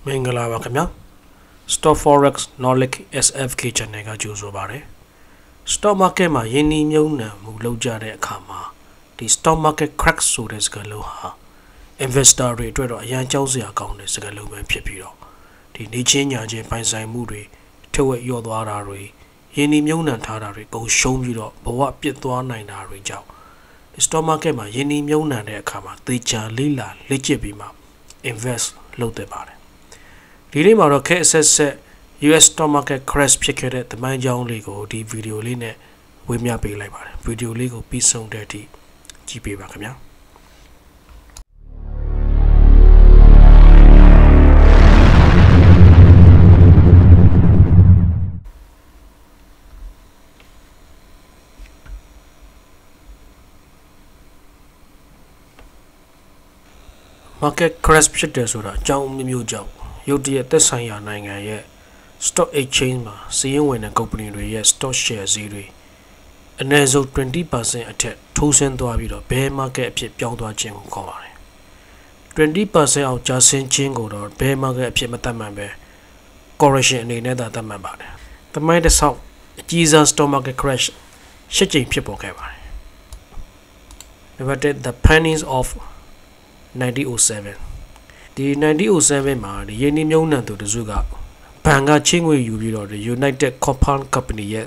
Mingala Wakamya Stock Forex Knowledge SFK channel ကကြိုဆိုပါတယ် Stock market မှာယင်းနှီးမြုပ်နှံမှုလုပ်ကြတဲ့အခါမှာဒီ Stock market crack ဆိုတဲ့စကားလုံးဟာ investor တွေအတွက်တော့အရန်ကြောက်စရာကောင်းတဲ့စကားလုံးပဲဖြစ်ပြီးတော့ဒီနေချင်းညာချင်းပိုင်ဆိုင်မှုတွေထက်ဝက်လျော့သွားတာတွေယင်းနှီးမြုပ်နှံထားတာတွေကုန်ရှုံးပြီးတော့ဘဝပြစ်သွားနိုင်တာတွေကြောင့်ဒီ Stock market မှာယင်းနှီးမြုပ်နှံတဲ့အခါမှာသေချာလေးလာလက်ကျစ်ပြီးမှ invest လုပ်သင့်ပါတယ်ဒီနေ့မှာတော့ US stock market crash ဖြစ်ခဲ့တဲ့သမိုင်းကြောင်းလေးကိုဒီဗီဒီယိုလေးနဲ့ဝေမျှပေးလိုက်ပါတယ်ဗီဒီယိုလေးကိုပြီးဆုံးတဲ့အထိကြည့်ပေးပါခင်ဗျာ market crash ဖြစ်တယ်ဆိုတာအကြောင်းမျိုးကြောင့်ရုတ်တရက်သက်ဆိုင်ရာနိုင်ငံရဲ့ stock exchange မှာစီးရင်ဝင်တဲ့ company တွေရဲ့ stock share ဈေးတွေအနည်းဆုံး 20% အထက်ထိုးဆင်းသွားပြီးတော့ bear market အဖြစ်ပြောင်းသွားခြင်းကိုခေါ်ပါတယ် 20% အောင်ကျဆင်းခြင်းကိုတော့ bear market အဖြစ်မသတ်မှတ်ပဲ correction အနေနဲ့သာသတ်မှတ်ပါတယ်။သမိုင်းတစ်ဆောက်အကြီးစား stock market crash ရှစ်ကြိမ်ဖြစ်ပေါ်ခဲ့ပါတယ်။ Number 10 the pennies of 1907ဒီ 1907 မှာဒီယင်းနှီးမြုပ်နှံသူတစုကဘဏ်ကချင်းငွေယူပြီးတော့ United Compound Company ရဲ့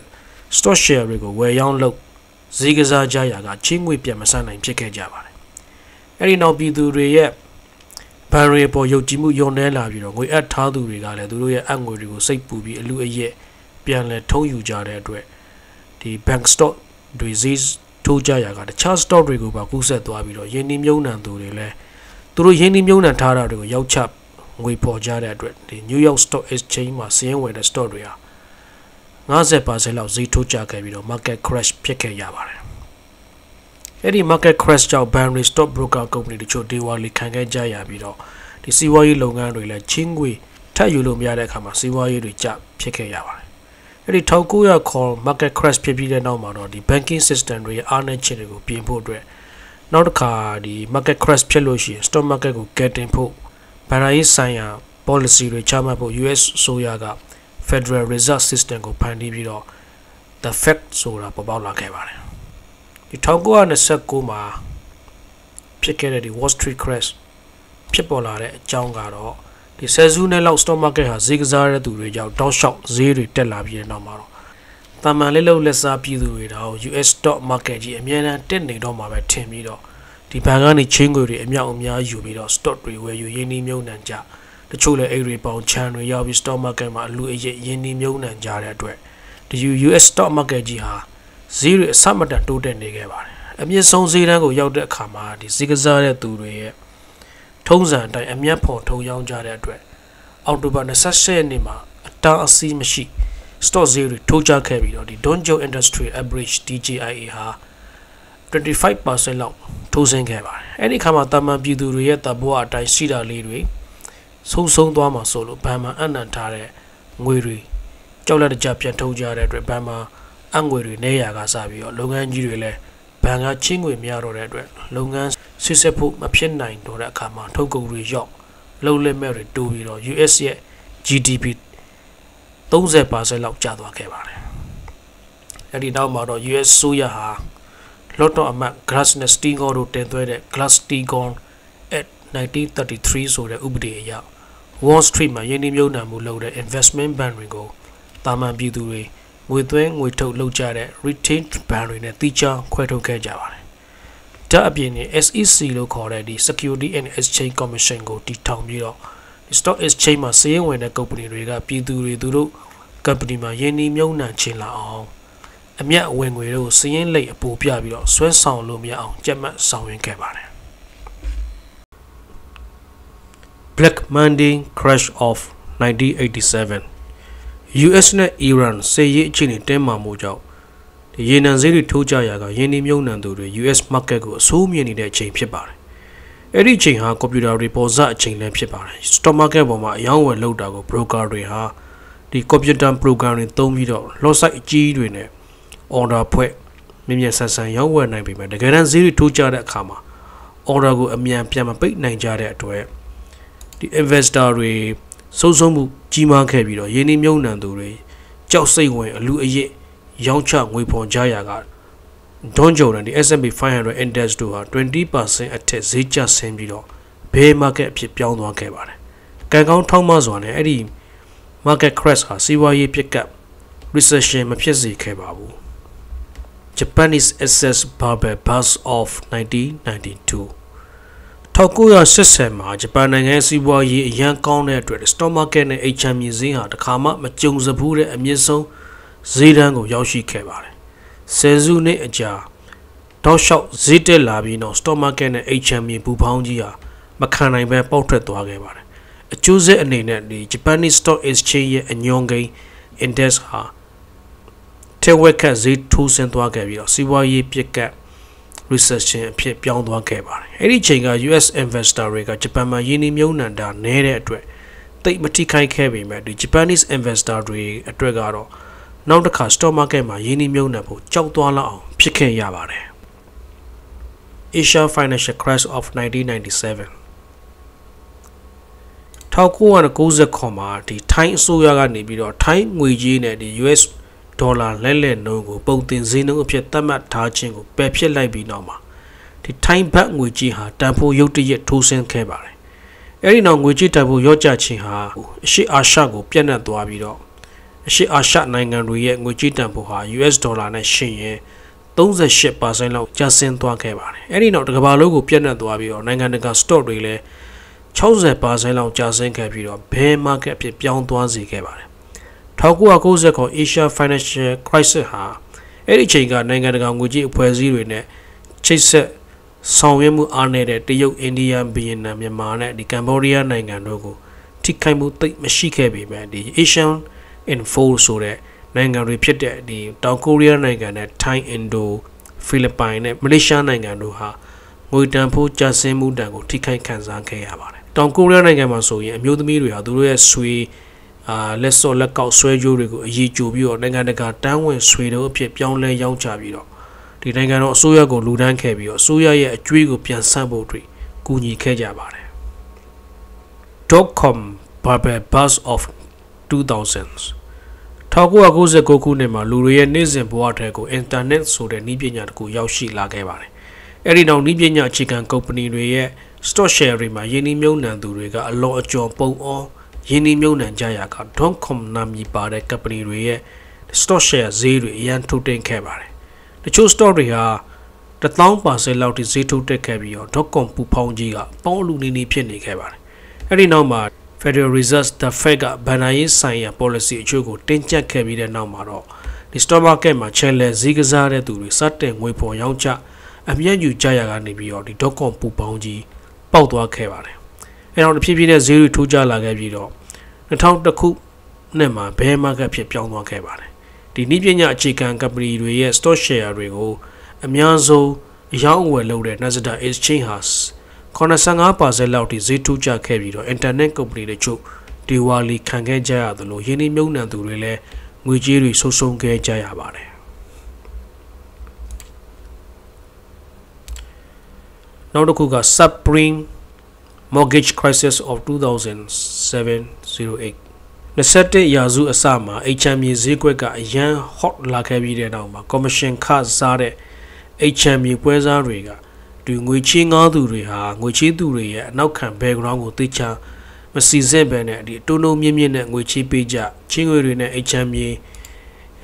stock share တွေကိုဝယ်ရောင်းလုပ်ဈေးကစားကြရာကချင်းငွေပြန်မဆနိုင်ဖြစ်ခဲ့ကြပါတယ်။အဲဒီနောက်ပြည်သူတွေရဲ့ဘဏ်တွေပေါ်ယုံကြည်မှုညှော်နှဲလာပြီးတော့ငွေအပ်ထားသူတွေကလည်းသူတို့ရဲ့အငွေတွေကိုစိတ်ပူပြီးအလူအယက်ပြန်လဲထုံးယူကြတဲ့အတွက်ဒီ bank stock တွေဈေးထိုးကြရာကတခြား stock တွေကိုပါကူးဆက်သွားပြီးတော့ယင်းနှီးမြုပ်နှံသူတွေလည်းသူတို့ယင်းနှီးမြုပ်နှံထားတာတွေကိုရောက်ချငွေပေါ်ကြတဲ့အတွက်ဒီ New York Stock Exchange မှာစီးရင်ဝယ်တဲ့ stock တွေဟာ50% လောက်ဈေးထိုးကျခဲ့ပြီးတော့ market crash ဖြစ်ခဲ့ရပါတယ်။အဲ့ဒီ market crash ကြောင့် Banry Stock Broker Company တချို့ဒေဝါလီခံခဲ့ကြရပြီးတော့ဒီစီးပွားရေးလုပ်ငန်းတွေလည်းချင်းငွေထပ်ယူလို့မရတဲ့အခါမှာစီးပွားရေးတွေကျဖြစ်ခဲ့ရပါတယ်။အဲ့ဒီ1900ခေါ် market crash ဖြစ်ပြီးတဲ့နောက်မှာတော့ဒီ banking system တွေရဲ့အားနည်းချက်တွေကိုပြင်ဖို့အတွက်နောက်တစ်ခါဒီ market crash ဖြစ်လို့ရှိရင် stock market ကိုကယ်တင်ဖို့ဘဏ္ဍာရေးဆိုင်ရာ policy တွေချမှတ်ဖို့ US ဆိုရက Federal Reserve System ကိုဖန်တီးပြီးတော့ the Fed ဆိုတာပေါ်ပေါက်လာခဲ့ပါတယ်ဒီ1929မှာဖြစ်ခဲ့တဲ့ဒီ Wall Street crash ဖြစ်ပေါ်လာတဲ့အကြောင်းကတော့ဒီဆယ်စုနှစ်လောက် stock market ဟာဈေးကစားတဲ့သူတွေကြောင့်တောက်လျှောက်ဈေးတွေတက်လာပြီးတဲ့နောက်မှာတော့တာမန်လေးလုံးလက်စားပြည်သူတွေတော့ US stock market ကြီးအများအားတက်နေတော့မှာပဲထင်ပြီးတော့ဒီဘဏ်ကနေချင်းငွေတွေအမြောက်အများယူပြီးတော့ stock တွေဝယ်ယူရင်းနှီးမြုပ်နှံကြတချို့လည်းအဲ့ဒီပေါင်ချန်တွေရောက်ပြီး stock market မှာအလူအယက်ရင်းနှီးမြုပ်နှံကြတဲ့အတွက်ဒီ US stock market ကြီးဟာဈေးတွေအဆမတန်တိုးတက်နေခဲ့ပါတယ်အမြင့်ဆုံးဈေးတန်းကိုရောက်တဲ့အခါမှာဒီဈေးကစားတဲ့သူတွေရဲ့ထုံးစံအတိုင်းအမြတ်ဖော်ထုံရောင်းကြတဲ့အတွက်အောက်တိုဘာ28ရက်နေ့မှာအတားအဆီးမရှိ stock ဈေးတွေထိုးကျခဲ့ပြီးတော့ဒီ Dow Jones Industrial Average DJIA ဟာ 25% လောက်ထိုးဆင်းခဲ့ပါတယ်အဲ့ဒီခါမှာတာမန်ပြည်သူတွေရဲ့တဘွားအတိုင်းရှိတာလေးတွေဆုံးသွားမှာဆိုလို့ဘဏ်မှာအနံ့ထားတဲ့ငွေတွေကြောက်လက်တကြပြန်ထုတ်ကြတဲ့အတွက်ဘဏ်မှာအငွေတွေနေရကစားပြီးတော့လုပ်ငန်းကြီးတွေလည်းဘဏ်ကချင်းငွေမရတော့တဲ့အတွက်လုပ်ငန်းစစ်ဆက်ဖို့မဖြစ်နိုင်တော့တဲ့အခါမှာထုတ်ကုန်တွေရောက်လုံလက်မဲ့တွေတိုးပြီးတော့ US ရဲ့ GDP 30% လောက်ကျသွားခဲ့ပါတယ်အဲ့ဒီနောက်မှာတော့ US ဆိုရဟာလော့တော့အမတ် Glass-Steagall တို့တင်သွင်းတဲ့ Glass-Steagall at 1933ဆိုတဲ့ဥပဒေအရ Wall Street မှာယင်းနှီးမြုပ်နှံမှုလုပ်တဲ့ investment bank တွေကိုတာမန်ပြည်သူတွေငွေသွင်းငွေထုတ်လုပ်ကြတဲ့ retail bank တွေနဲ့တိကျခွဲထုတ်ခဲ့ကြပါတယ်။ဒါအပြင် SEC လို့ခေါ်တဲ့ဒီ Security and Exchange Commission ကိုတည်ထောင်ပြီးတော့ဒီ stock exchange မှာစီးရင်ဝင်တဲ့ company တွေကပြည်သူတွေသူတို့ company မှာယင်းနှီးမြုပ်နှံခြင်းလာအောင်အမြတ်ဝင်ငွေတို့စီးရင်လိတ်အပိုပြပြီးတော့ဆွဲဆောင်လို့မရအောင်ကြက်မှတ်ဆောင်ရင်းခဲ့ပါတယ်။ Black Monday crash of 1987 US နဲ့ Iran စစ်ရေးအခြေအနေတင်းမာမှုကြောင့်ဒီရေနံဈေးတွေထိုးကျရာကယင်းနှီးမြုပ်နှံသူတွေ US market ကိုအဆိုးမြင်နေတဲ့အချိန်ဖြစ်ပါတယ်။အဲ့ဒီအချိန်ဟာကွန်ပျူတာတွေပေါ်စအချိန်လည်းဖြစ်ပါတယ်။ stock market ပေါ်မှာအယောင်းဝယ်လုပ်တာကို broker တွေဟာဒီ computer program တွေသုံးပြီးတော့ lot size အကြီးတွေနဲ့ order ဖွဲ့မြင်မြန်ဆန်ဆန်ရောင်းဝယ်နိုင်ပေမဲ့တကယ်တမ်းဈေးတွေထိုးကျတဲ့အခါမှာ order ကိုအမြန်ပြန်မပိတ်နိုင်ကြတဲ့အတွက်ဒီ investor တွေ ဆုံးဆုံးမှုကြီးမားခဲ့ပြီးတော့ယင်းနှမြုံနှံသူတွေကြောက်စိတ်ဝင်အလူအယစ်ရောင်းချငွေဖော်ကြရာကDon Jordan ဒီ S&P 500 Index တို့ဟာ 20% အထက်ဈေးကျဆင်းပြီးတော့ bear market အဖြစ်ပြောင်းသွားခဲ့ပါတယ်။ကံကောင်းထောက်မစွာနဲ့အဲ့ဒီ market crash ဟာစီးပွားရေးပြက်ကပ် recession မဖြစ်စေခဲ့ပါဘူး။ Japanese assets bubble burst of 1992 1980မှာဂျပန်နိုင်ငံစီးပွားရေးအရန်ကောင်းတဲ့အတွက် stock market နဲ့ HM ဈေးဟာတခါမှမကြုံစဖူးတဲ့အမြင့်ဆုံးဈေးတန်းကိုရောက်ရှိခဲ့ပါတယ်။ဆယ်စုနှစ်အကြာတောက်လျှောက်ဈေးတက်လာပြီးတော့ stock market နဲ့ HM ပူဖောင်းကြီးဟာမခံနိုင်ပဲပေါက်ထွက်သွားခဲ့ပါတယ်။အကျိုးဆက်အနေနဲ့ဒီ Japanese Stock Exchange ရဲ့အညွှန်းကိန်း index ဟာထက်ဝက်ခတ်ဈေးထိုးဆင်းသွားခဲ့ပြီးတော့စီးပွားရေးပြက်ကပ် recession အဖြစ်ပြောင်းသွားခဲ့ပါတယ်။အဲ့ဒီချိန်က US investor တွေကဂျပန်မှာယင်းနှမြုံနှံတာနည်းတဲ့အတွက်တိတ်မထိခိုက်ခဲ့ပေမဲ့ဒီ Japanese investor တွေအတွက်ကတော့နောက်တစ်ခါ stock market မှာယင်းနှမြုံနှံဖို့ကြောက်သွားလောက်အောင်ဖြစ်ခဲ့ရပါတယ်။ Asia Financial Crash of 1997 1990မှာဒီထိုင်းအစိုးရကနေပြီးတော့ထိုင်းငွေကြေးနဲ့ဒီ US ဒေါ်လာလဲလှယ်နှုန်းကိုပုံတင်ဈေးနှုန်းအဖြစ်သတ်မှတ်ထားခြင်းကိုပယ်ဖျက်လိုက်ပြီးနောက်မှာဒီထိုင်းဘတ်ငွေကြေးဟာတန်ဖိုးရုတ်တရက်ထိုးဆင်းခဲ့ပါတယ်။အဲဒီနောက်ငွေကြေးတန်ဖိုးရော့ကျခြင်းဟာအရှေ့အာရှကိုပြန့်နှံ့သွားပြီးတော့အရှေ့အာရှနိုင်ငံတွေရဲ့ငွေကြေးတန်ဖိုးဟာ US ဒေါ်လာနဲ့ယှဉ်ရင်38% လောက်ကျဆင်းသွားခဲ့ပါတယ်။အဲဒီနောက်တစ်ကမ္ဘာလုံးကိုပြန့်နှံ့သွားပြီးတော့နိုင်ငံတကာ stock တွေလည်း60% လောက်ကျဆင်းခဲ့ပြီးတော့ bear market အဖြစ်ပြောင်းသွားစေခဲ့ပါတယ်1990 Asia Financial Crisis ဟာအဲ့ဒီချိန်ကနိုင်ငံတကာငွေကြေးအဖွဲ့အစည်းတွေနဲ့ချိတ်ဆက်ဆောင်ရွက်မှုအားနည်းတဲ့တရုတ်အိန္ဒိယဗီယက်နမ်မြန်မာနဲ့ဒီကမ္ဘောဒီးယားနိုင်ငံတို့ကိုထိခိုက်မှုသိပ်မရှိခဲ့ပေမဲ့ဒီ Asian Info ဆိုတဲ့နိုင်ငံတွေဖြစ်တဲ့ဒီတောင်ကိုရီးယားနိုင်ငံနဲ့ Thai Indo ဖိလစ်ပိုင်နဲ့မလေးရှားနိုင်ငံတို့ဟာငွေတန်ဖိုးကျဆင်းမှုတန်ကိုထိခိုက်ခံစားခဲ့ရပါတယ်တောင်ကိုရီးယားနိုင်ငံမှာဆိုရင်အမျိုးသမီးတွေဟာသူတို့ရဲ့ဆွေလက်စော်လက်ကောက်ဆွဲကြိုးတွေကိုအရေးကြိုပြီးတော့နိုင်ငံတကာတန်းဝင်ဆွေတို့အဖြစ်ပြောင်းလဲရောင်းချပြီးတော့ဒီနိုင်ငံတော်အစိုးရကိုလူဒန်းခဲ့ပြီးတော့အစိုးရရဲ့အကျွေးကိုပြန်ဆန့်ဖို့အတွက်ကူညီခဲ့ကြပါတယ်.com bubble bust of 2000s 1999ခုနှစ်မှာလူတွေရဲ့နေ့စဉ်ဘဝထဲကိုအင်တာနက်ဆိုတဲ့နည်းပညာတစ်ခုရောက်ရှိလာခဲ့ပါတယ်အဲ့ဒီနောက်နည်းပညာအခြေခံကုမ္ပဏီတွေရဲ့ stock share တွေမှာယင်းနှမြုံနှံသူတွေကအလောအကျော်ပုံအောင်ယင်းနှမြုံနှံကြရာက .com နာမည်ပါတဲ့ company တွေရဲ့ stock share ဈေးတွေအရန်ထုတ်တင်ခဲ့ပါတယ်တချို့ stock တွေဟာ1000% လောက်ထိဈေးထုတ်တက်ခဲ့ပြီးတော့ .com ပူဖောင်းကြီးကပေါင်းအလူနေနေဖြစ်နေခဲ့ပါတယ်အဲ့ဒီနောက်မှာ Federal Reserve the Fed ကဘဏ္ဍာရေးဆိုင်ရာ policy အချို့ကိုတင်းကျပ်ခဲ့ပြီးတဲ့နောက်မှာတော့ဒီ stock market မှာ channel ဈေးကစားတဲ့သူတွေစတင်ငွေဖော်ရောင်းချအမြတ်ယူကြရာကနေပြီးတော့ဒီ .com ပူပေါင်းကြီးပေါက်သွားခဲ့ပါတယ်အဲတော့တဖြည်းဖြည်းနဲ့ဈေးတွေထိုးကျလာခဲ့ပြီးတော့2001ခုနှစ်မှာ bear market ဖြစ်ပြောင်းသွားခဲ့ပါတယ်ဒီနည်းပညာအခြေခံ company တွေရဲ့ stock share တွေကိုအများဆုံးအယောင်းအဝယ်လုပ်တဲ့ Nasdaq Exchange ဟာ85% လောက်ထိဈေးထိုးကျခဲ့ပြီးတော့ internet company တွေချုပ်ဒီဝါလီခံခဲ့ကြရသလိုယင်းနှမြုံနှံသူတွေလည်းငွေကြေးတွေဆုံးရှုံးခဲ့ကြရပါတယ်နောက်တစ်ခုက subprime mortgage crisis of 2007-08 21ရာစုအစမှာ HM ဈေးကွက်ကအရန် hot လာခဲ့ပြီးတဲ့နောက်မှာ commission ခစားတဲ့ HM ပွဲစားတွေကဒီငွေချေးငှားသူတွေဟာငွေချေးသူတွေရဲ့အနောက်ခံ background ကိုသိချာမစီစစ်ဘဲနဲ့ဒီတိုးတိုးမြင့်မြင့်နဲ့ငွေချေးပေးကြချင်းငွေတွေနဲ့ HM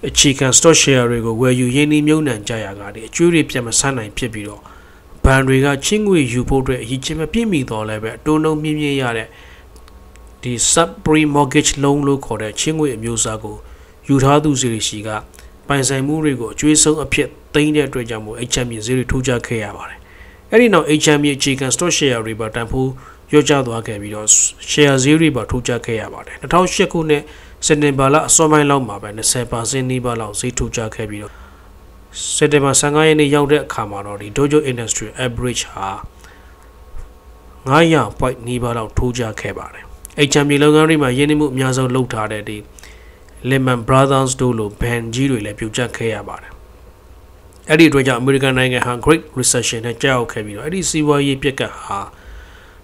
အခြေခံ stock share တွေကိုဝယ်ယူရင်းနှီးမြှုပ်နှံကြရတာဒီအကျွေးတွေပြန်မဆန်းနိုင်ဖြစ်ပြီးတော့ဘဏ်တွေကချင်းငွေယူဖို့အတွက်အရေးချင်းမပြည့်မီတော့လည်းပဲတိုးတိုးမြင့်မြင့်ရတဲ့ဒီ subprime mortgage loan လို့ခေါ်တဲ့ချင်းငွေအမျိုးအစားကိုယူထားသူစီရှိကပိုင်ဆိုင်မှုတွေကိုအကျွေးဆုံးအဖြစ်သိမ်းတဲ့အတွက်ကြောင့်မို့ HM ဈေးတွေထိုးကျခဲ့ရပါတယ်အဲ့ဒီနောက် HM အခြေခံ stock share တွေပါတန်ဖိုးရော့ကျသွားခဲ့ပြီးတော့ share ဈေးတွေပါထိုးကျခဲ့ရပါတယ်2008ခုနှစ်စက်တင်ဘာလအစောပိုင်းလောက်မှာပဲ 20% နီးပါးလောက်ဈေးထိုးကျခဲ့ပြီးတော့စက်တင်ဘာ15ရက်နေ့ရောက်တဲ့အခါမှာတော့ဒီ Dow Jones Industrial Average ဟာ900 point နီးပါးလောက်ထိုးကျခဲ့ပါတယ်HM လုပ်ငန်းတွေမှာရင်းနှီးမှုအများဆုံးလုပ်ထားတဲ့ဒီ Lehman Brothers တို့လိုဘဏ်ကြီးတွေလည်းပြုတ်ကျခဲ့ရပါတယ်အဲ့ဒီအတွက်ကြောင့် American နိုင်ငံဟာ Great Recession နဲ့ကြောက်ခဲ့ပြီးတော့အဲ့ဒီစီးပွားရေးပြက်ကဟာ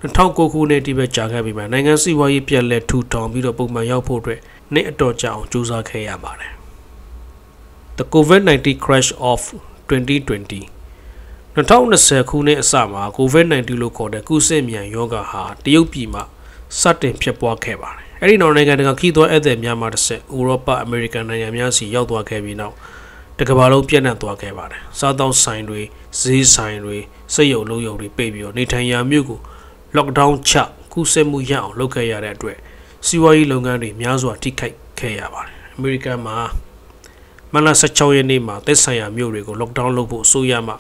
2009ခုနှစ်တိပဲကြာခဲ့ပြီမှာနိုင်ငံစီးပွားရေးပြက်လက်ထူထောင်ပြီးတော့ပုံမှန်ရောက်ဖို့အတွက်နေ့အတော်ကြာအောင်ကြိုးစားခဲ့ရပါတယ် The COVID-19 crash of 2020 2020ခုနှစ်အစမှာ COVID-19 လို့ခေါ်တဲ့ကူးစက်မြန်ရောဂါဟာတရုတ်ပြည်မှာစတင်ဖြစ်ပွားခဲ့ပါတယ်အဲ့ဒီနောက်နိုင်ငံတကာခီးသွွားဧည့်သည်များမှတစ်ဆက်ဥရောပအမေရိကန်နိုင်ငံများစီရောက်သွားခဲ့ပြီးနောက်တကမ္ဘာလုံးပြန့်နှံ့သွားခဲ့ပါတယ်စားသောက်ဆိုင်တွေဈေးဆိုင်တွေစက်ရုံလုံးရုံတွေပိတ်ပြီးတော့နေထိုင်ရာမြို့ကို lockdown ချကူးစက်မှုရအောင်လုပ်ခဲ့ရတဲ့အတွက်စီးပွားရေးလုပ်ငန်းတွေများစွာထိခိုက်ခဲ့ရပါတယ်အမေရိကန်မှာမနက်16ရက်နေ့မှာသက်ဆိုင်ရာမြို့တွေကို lockdown လုပ်ဖို့အစိုးရမှ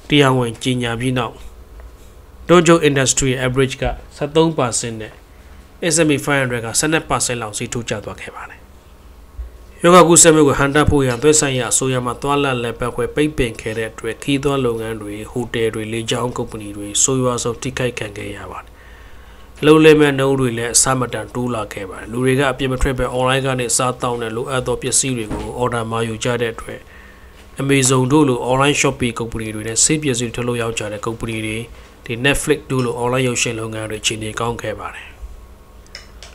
တရားဝင်ကြေညာပြီးနောက် Dow Jones Industry Average က 73% နဲ့ S&P 500 က 12% လောက်ဈေးထိုးကျသွားခဲ့ပါတယ်ယောဂကူးစက်မှုကိုဟန်တာဖို့ရန်သက်ဆိုင်ရာအစိုးရမှသွားလာလက်ပတ်ခွဲပိတ်ပင်ခဲ့တဲ့အတွက်ခီးသွွားလုပ်ငန်းတွေဟိုတယ်တွေလေကြောင်းကုမ္ပဏီတွေဆိုးရွားဆုံးထိခိုက်ခံခဲ့ရပါတယ်လုံလဲမဲ့နှုန်းတွေလည်းအစမတန်တိုးလာခဲ့ပါတယ်လူတွေကအပြစ်မထွက်ပဲ online ကနေစားတောင်းတဲ့လိုအပ်သောပစ္စည်းတွေကို order မှာယူကြတဲ့အတွက် Amazon တို့လို online shopping ကုမ္ပဏီတွေနဲ့ဆေးပစ္စည်းထုတ်လုပ်ရောက်ကြတဲ့ကုမ္ပဏီတွေဒီ Netflix တို့လို online ရုပ်ရှင်လုပ်ငန်းတွေခြေနေကောင်းခဲ့ပါတယ်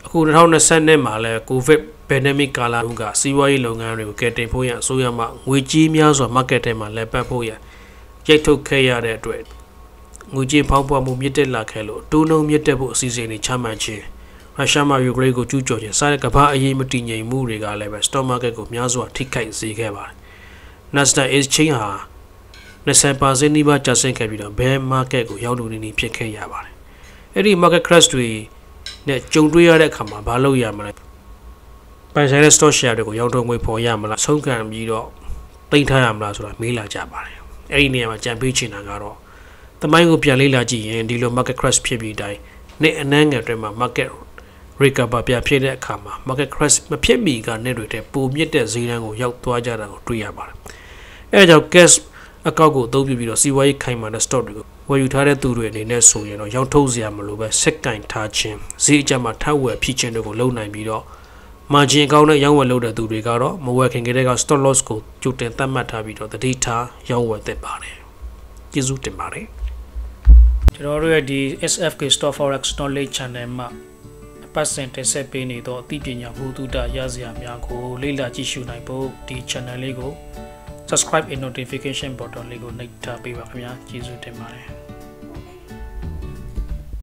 အခု2020မှာလည်း COVID pandemic ကာလကစီးပွားရေးလုပ်ငန်းတွေကိုကယ်တင်ဖို့ရန်အစိုးရမှငွေကြေးများစွာ market ထဲမှာလက်ပတ်ဖို့ရန်ရိုက်ထုတ်ခဲ့ရတဲ့အတွက်ငွေကြေးဖောင်းပွားမှုမြင့်တက်လာခဲ့လို့တိုးနှုန်းမြင့်တက်ဖို့အစီအစဉ်တွေချမှတ်ခြင်းရုရှားမှယူကရိန်းကိုကျူးကျော်ခြင်းစတဲ့ကမ္ဘာအရေးမတည်ငြိမ်မှုတွေကလည်းပဲ stock market ကိုများစွာထိခိုက်စေခဲ့ပါတယ် Nasdaq exchange ဟာ 20% နီးပါးကျဆင်းခဲ့ပြီးတော့ bear market ကိုရောက်လို့နေဖြစ်ခဲ့ရပါတယ်အဲ့ဒီ market crash တွေနဲ့ကြုံတွေ့ရတဲ့အခါမှာဘာလုပ်ရမလဲပိုင်ဆိုင်တဲ့ stock share တွေကိုရောင်းထုတ်ငွေဖော်ရမလားဆုံးခံပြီးတော့တင်ထားရမလားဆိုတာမေးလာကြပါတယ်အဲ့ဒီနေရာမှာကြံပေးချင်တာကတော့တမိုင်းကိုပြန်လေ့လာကြည့်ရင်ဒီလို market crash ဖြစ်ပြီးတိုင်းနေ့အနှမ်းငယ်အတွင်းမှာ market recover ပြန်ဖြစ်တဲ့အခါမှာ market crash မဖြစ်မီကနေ့တွေတဲ့ပိုမြင့်တဲ့ဈေးတန်းကိုရောက်သွားကြတာကိုတွေ့ရပါတယ်အဲဒါကြောင့် cash အကောက်ကိုအသုံးပြုပြီးတော့စီးပွားရေးခိုင်မာတဲ့ stock တွေကိုဝယ်ယူထားတဲ့သူတွေအနေနဲ့ဆိုရင်တော့ရောင်းထုတ်စရာမလိုပဲစက်ကင်ထားခြင်းဈေးအကျမှာထပ်ဝယ်ဖြစ်ခြင်းတွေကိုလုပ်နိုင်ပြီးတော့ margin ကောင်းတဲ့ရောင်းဝယ်လုပ်တဲ့သူတွေကတော့မဝယ်ခင်ကတည်းက stop loss ကိုကြိုတင်သတ်မှတ်ထားပြီးတော့တတိထားရောင်းဝယ်သင့်ပါတယ်ကျေးဇူးတင်ပါတယ်ကျွန်တော်တို့ရဲ့ဒီ SFK Stock Forex Knowledge Channel မှာအပတ်စဉ်တင်ဆက်ပေးနေသောအသိပညာဘုဒ္ဓရစရာများကိုလေ့လာကြည့်ရှုနိုင်ဖို့ဒီ channel လေးကို subscribe and notification button လေးကိုနှိပ်ထားပေးပါခင်ဗျာကျေးဇူးတင်ပါတယ်